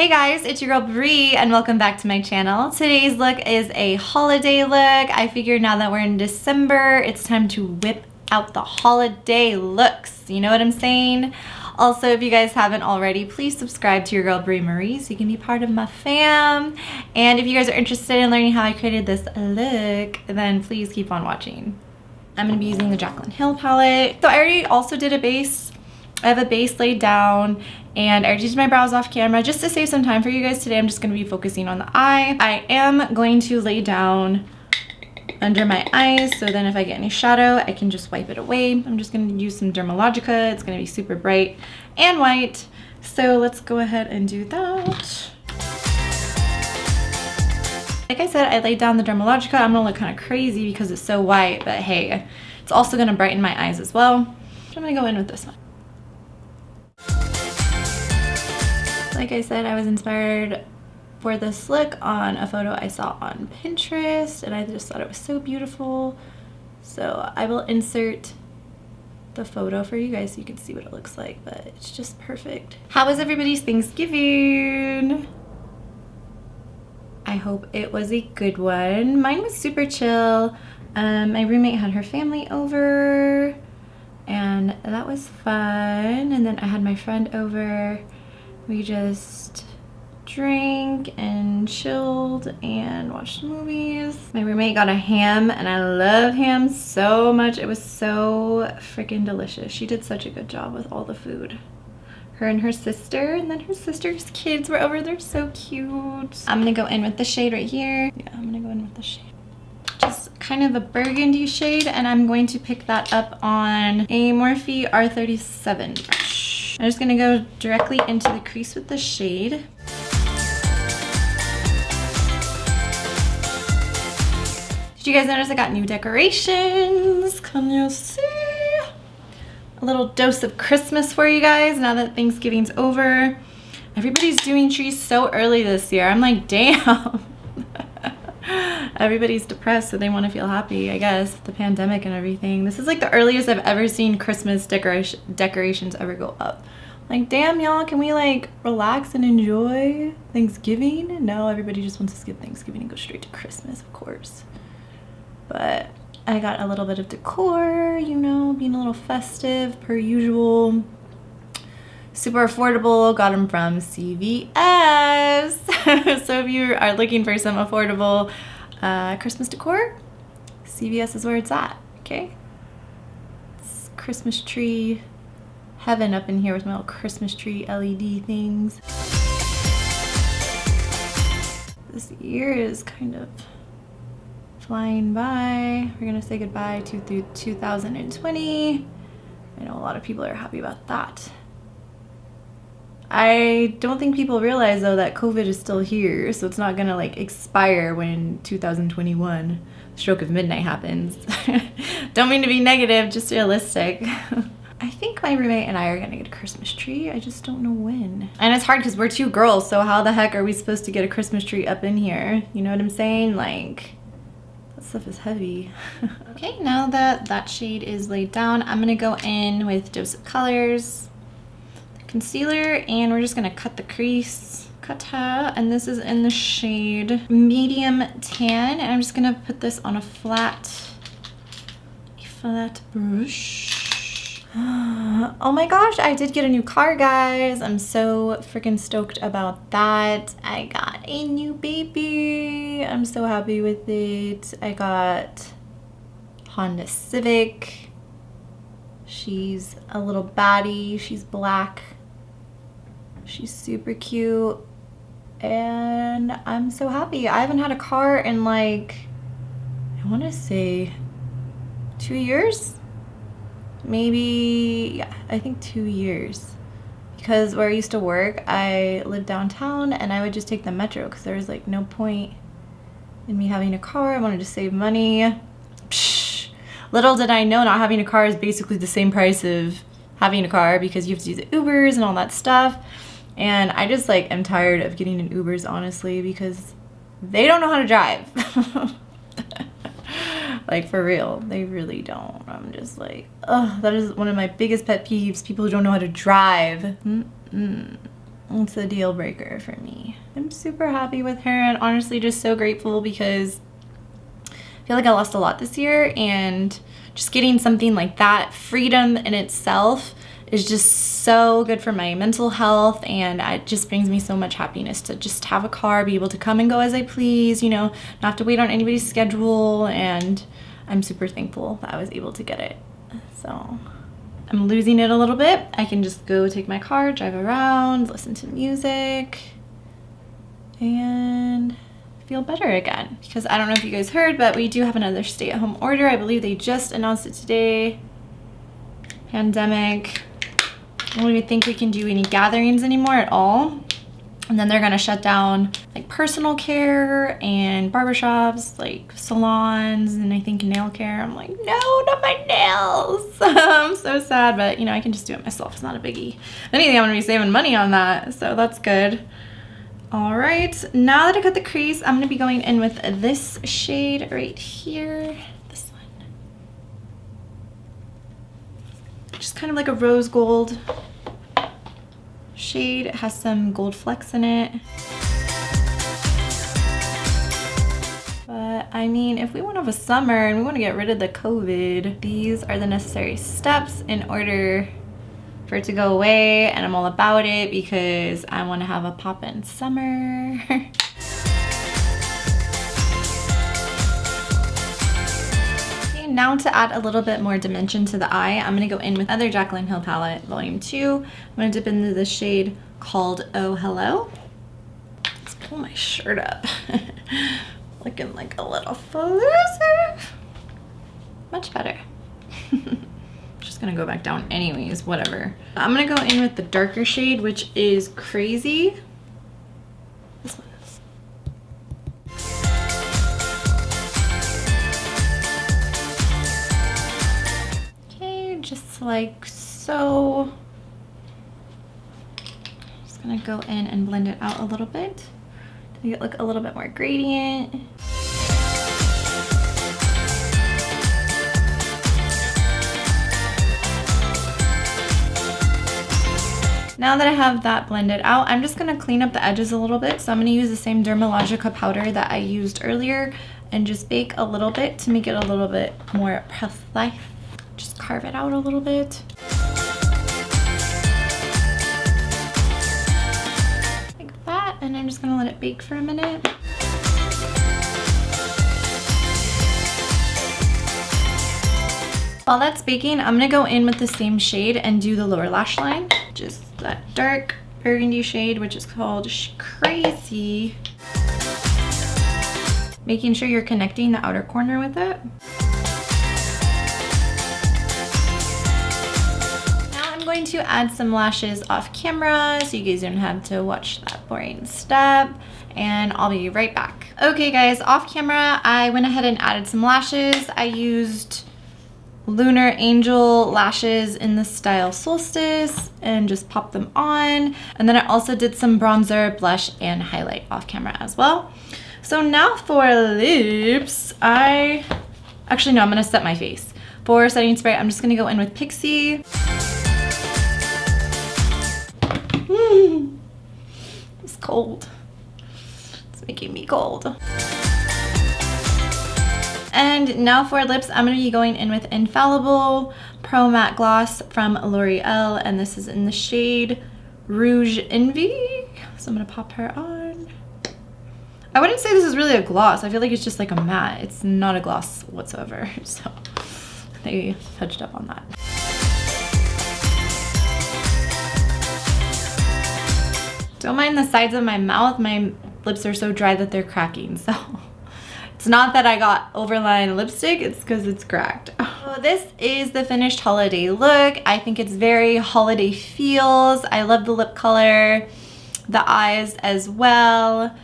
Hey guys, it's your girl Bree and welcome back to my channel. Today's look is a holiday look. I figured now that we're in December, it's time to whip out the holiday looks. You know what I'm saying? Also, if you guys haven't already, please subscribe to your girl Bree Marie so you can be part of my fam. And if you guys are interested in learning how I created this look, then please keep on watching. I'm going to be using the Jaclyn Hill palette. So I already also did a base. I have a base laid down and I already did my brows off camera. Just to save some time for you guys today, I'm just going to be focusing on the eye. I am going to lay down under my eyes so then if I get any shadow, I can just wipe it away. I'm just going to use some Dermalogica. It's going to be super bright and white. So let's go ahead and do that. Like I said, I laid down the Dermalogica. I'm going to look kind of crazy because it's so white, but hey, it's also going to brighten my eyes as well. So I'm going to go in with this one. Like I said, I was inspired for this look on a photo I saw on Pinterest and I just thought it was so beautiful. So I will insert the photo for you guys so you can see what it looks like, but it's just perfect. How was everybody's Thanksgiving? I hope it was a good one. Mine was super chill. My roommate had her family over and that was fun. And then I had my friend over. We just drank and chilled and watched movies. My roommate got a ham and I love ham so much. It was so freaking delicious. She did such a good job with all the food. Her and her sister, and then her sister's kids were over. They're so cute. I'm gonna go in with the shade right here. Yeah, I'm gonna go in with the shade. Just kind of a burgundy shade, and I'm going to pick that up on a Morphe R37 brush. I'm just gonna go directly into the crease with the shade. Did you guys notice I got new decorations? Can you see? A little dose of Christmas for you guys now that Thanksgiving's over. Everybody's doing trees so early this year. I'm like, damn. Everybody's depressed, so they want to feel happy, I guess, with the pandemic and everything. This is like the earliest I've ever seen Christmas decorations ever go up. Like, damn, y'all, can we like relax and enjoy Thanksgiving? No, everybody just wants to skip Thanksgiving and go straight to Christmas, of course. But I got a little bit of decor, you know, being a little festive per usual. Super affordable, got them from CVS. So if you are looking for some affordable Christmas decor, CVS is where it's at, okay? It's Christmas tree heaven up in here with my little Christmas tree LED things. This year is kind of flying by. We're gonna say goodbye to 2020. I know a lot of people are happy about that. I don't think people realize though that COVID is still here, so it's not gonna like expire when 2021 stroke of midnight happens. Don't mean to be negative, just realistic. I think my roommate and I are gonna get a Christmas tree. I just don't know when. And it's hard because we're two girls, so how the heck are we supposed to get a Christmas tree up in here? You know what I'm saying? Like, that stuff is heavy. Okay, now that that shade is laid down, I'm gonna go in with Dose of Colors concealer and we're just gonna cut the crease. And this is in the shade Medium Tan, and I'm just gonna put this on a flat brush. Oh my gosh, I did get a new car, guys. I'm so freaking stoked about that. I got a new baby. I'm so happy with it. I got Honda Civic. She's a little baddie. She's black. She's super cute and I'm so happy. I haven't had a car in like, I want to say 2 years, maybe. Yeah, I think 2 years, because where I used to work, I lived downtown and I would just take the metro because there was like no point in me having a car. I wanted to save money. Psh, little did I know not having a car is basically the same price of having a car because you have to do the Ubers and all that stuff. And I just like am tired of getting in Ubers, honestly, because they don't know how to drive. Like, for real, they really don't. I'm just like, ugh, that is one of my biggest pet peeves, people who don't know how to drive. It's a deal breaker for me. I'm super happy with her and honestly just so grateful because I feel like I lost a lot this year, and just getting something like that, freedom in itself, is just so good for my mental health, and it just brings me so much happiness to just have a car, be able to come and go as I please, you know, not have to wait on anybody's schedule, and I'm super thankful that I was able to get it. So I'm losing it a little bit. I can just go take my car, drive around, listen to music, and feel better again. Because I don't know if you guys heard, but we do have another stay-at-home order. I believe they just announced it today. Pandemic. I don't even think we can do any gatherings anymore at all. And then they're gonna shut down like personal care and barbershops, like salons, and I think nail care. I'm like, no, not my nails. I'm so sad, but you know, I can just do it myself. It's not a biggie. If anything, I'm gonna be saving money on that, so that's good. All right, now that I cut the crease, I'm gonna be going in with this shade right here. This one. Just kind of like a rose gold shade. It has some gold flecks in it. But I mean, if we want to have a summer and we want to get rid of the COVID, these are the necessary steps in order for it to go away, and I'm all about it because I want to have a pop-in summer. Now to add a little bit more dimension to the eye, I'm going to go in with other Jaclyn Hill palette, volume 2. I'm going to dip into this shade called Oh Hello. Let's pull my shirt up. Looking like a little loser. Much better. Just going to go back down anyways, whatever. I'm going to go in with the darker shade, which is Crazy. This one. Just like so. Just gonna go in and blend it out a little bit to make it look a little bit more gradient. Now that I have that blended out, I'm just gonna clean up the edges a little bit. So I'm gonna use the same Dermalogica powder that I used earlier and just bake a little bit to make it a little bit more precise. Just carve it out a little bit. Like that, and I'm just gonna let it bake for a minute. While that's baking, I'm gonna go in with the same shade and do the lower lash line. Just that dark burgundy shade, which is called Crazy. Making sure you're connecting the outer corner with it. Going to add some lashes off camera so you guys don't have to watch that boring step, and I'll be right back. Okay guys, off camera I went ahead and added some lashes. I used Lunar Angel lashes in the style Solstice and just popped them on, and then I also did some bronzer, blush, and highlight off camera as well. So now for lips, I'm gonna set my face. For setting spray, I'm just gonna go in with Pixie. It's cold. It's making me cold. And now for lips, I'm going to be going in with Infallible Pro Matte Gloss from L'Oreal, and this is in the shade Rouge Envy. So I'm going to pop her on. I wouldn't say this is really a gloss. I feel like it's just like a matte. It's not a gloss whatsoever. So they touched up on that. Don't mind the sides of my mouth. My lips are so dry that they're cracking, so it's not that I got overline lipstick, it's because it's cracked. So this is the finished holiday look. I think it's very holiday feels. I love the lip color, the eyes as well.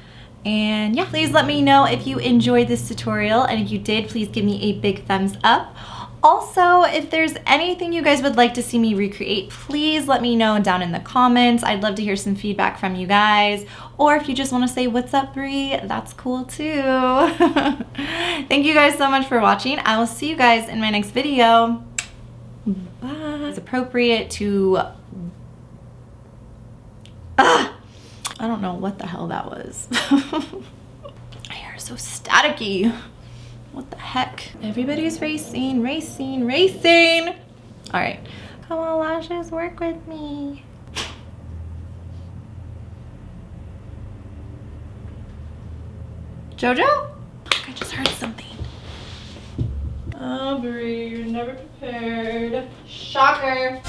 And yeah, please let me know if you enjoyed this tutorial, and if you did, please give me a big thumbs up. Also, if there's anything you guys would like to see me recreate, please let me know down in the comments. I'd love to hear some feedback from you guys. Or if you just want to say, what's up, Bree? That's cool too. Thank you guys so much for watching. I will see you guys in my next video. Bye. It's appropriate to... I don't know what the hell that was. My hair is so staticky. What the heck? Everybody's racing, racing, racing. All right, come on, lashes, work with me. Jojo? I just heard something. Oh, Bree, you're never prepared. Shocker.